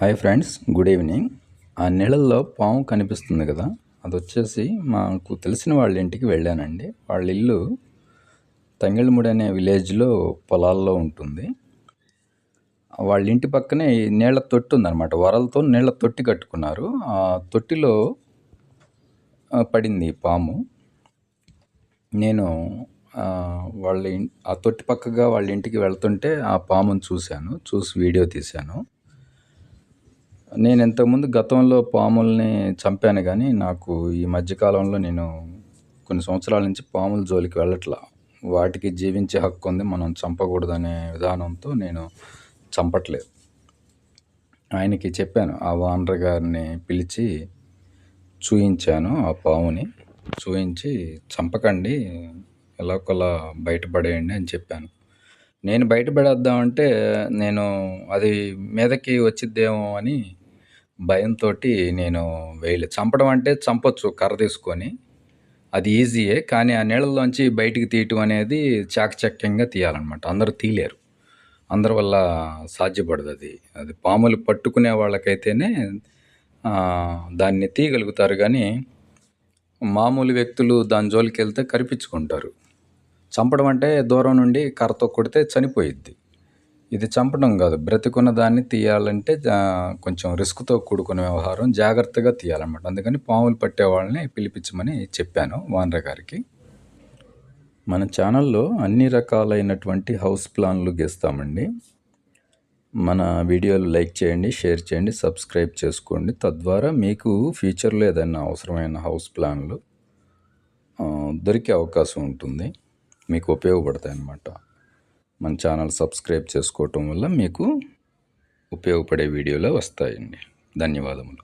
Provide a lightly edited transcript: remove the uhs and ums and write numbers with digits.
Hi friends, good evening. ఆ నీళ్ళల్లో పాము కనిపిస్తుంది కదా, అది వచ్చేసి మాకు తెలిసిన వాళ్ళ ఇంటికి వెళ్ళానండి. వాళ్ళ ఇల్లు తంగెళ్ళమూడి అనే విలేజ్లో పొలాల్లో ఉంటుంది. వాళ్ళ ఇంటి పక్కనే ఈ నీళ్ళ తొట్టి ఉందన్నమాట. వరలతో నీళ్ళ తొట్టి కట్టుకున్నారు. ఆ తొట్టిలో పడింది ఈ పాము. నేను ఆ తొట్టి పక్కగా వాళ్ళ ఇంటికి వెళ్తుంటే ఆ పామును చూసి వీడియో తీశాను. నేను ఇంతకుముందు గతంలో పాముల్ని చంపాను, కానీ నాకు ఈ మధ్యకాలంలో నేను కొన్ని సంవత్సరాల నుంచి పాముల జోలికి వెళ్ళట్లా. వాటికి జీవించే హక్కు ఉంది, మనం చంపకూడదనే విధానంతో నేను చంపట్లేదు. ఆయనకి చెప్పాను, ఆ ఓనర్ గారిని పిలిచి చూయించాను. ఆ పాముని చూయించి చంపకండి, ఎలాగోలా బయటపడేయండి అని చెప్పాను. నేను బయటపడేద్దామంటే నేను అది మీదకి వచ్చిద్దేమో అని భయంతో నేను చంపడం అంటే చంపొచ్చు కర్ర తీసుకొని, అది ఈజీయే. కానీ ఆ నీళ్ళల్లోంచి బయటికి తీయటం అనేది చాకచక్యంగా తీయాలన్నమాట. అందరూ తీయలేరు, అందరి వల్ల సాధ్యపడదు. అది పాములు పట్టుకునే వాళ్ళకైతేనే దాన్ని తీయగలుగుతారు, కానీ మామూలు వ్యక్తులు దాని జోలికి వెళ్తే కరిపించుకుంటారు. చంపడం అంటే దూరం నుండి కర్రతో కొడితే చనిపోయిద్ది. ఇది చంపడం కాదు, బ్రతికున్న దాన్ని తీయాలంటే కొంచెం రిస్క్తో కూడుకున్న వ్యవహారం, జాగ్రత్తగా తీయాలన్నమాట. అందుకని పాములు పట్టే వాళ్ళని పిలిపించమని చెప్పాను ఓనర్ గారికి. మన ఛానల్లో అన్ని రకాలైనటువంటి హౌస్ ప్లాన్లు గీస్తామండి. మన వీడియోలు లైక్ చేయండి, షేర్ చేయండి, సబ్స్క్రైబ్ చేసుకోండి. తద్వారా మీకు ఫ్యూచర్లో ఏదైనా అవసరమైన హౌస్ ప్లాన్లు దొరికే అవకాశం ఉంటుంది, మీకు ఉపయోగపడతాయి అన్నమాట. మన ఛానల్ సబ్స్క్రైబ్ చేసుకోవటం వల్ల మీకు ఉపయోగపడే వీడియోలు వస్తాయండి. ధన్యవాదములు.